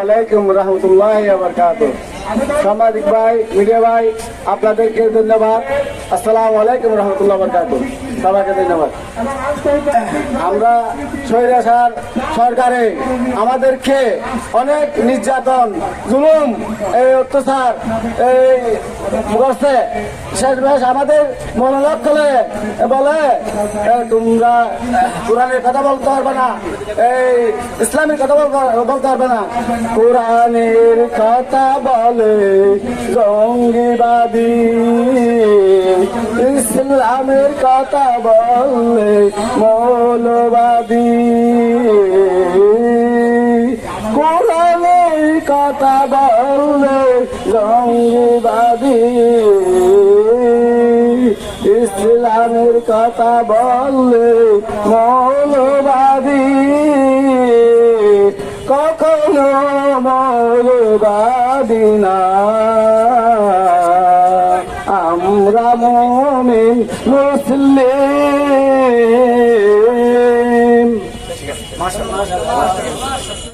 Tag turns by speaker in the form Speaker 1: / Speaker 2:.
Speaker 1: আলাইকুম রহমতুল্লাহি ওয়া বারাকাতুহু। সাংবাদিক ভাই, মিডিয়া ভাই, আপনাদেরকে ধন্যবাদ। আসসালামু আলাইকুম রহমতুল্লাহি ওয়া বারাকাতুহু। সবাইকে ধন্যবাদ। আমরা স্বৈরাচার সরকারে আমাদেরকে অনেক নির্যাতন, জুলুম, এই অত্যাচার এই করছে। শেষমেশ আমাদের মনোলগ করে বলে তোমরা কোরআনের কথা বলতে পারবে না, এই ইসলামের কথা বলতে পারবে না। কোরআনের কথা বলে জঙ্গিবাদী, ইসলামের কথা বলে মৌলবাদী। কোরআনের কথা বলে জঙ্গিবাদী, ইসলামের কথা বললে মৌলবাদী। কখনো মৌলবাদী না, আমরা মুমিন মুসলিম।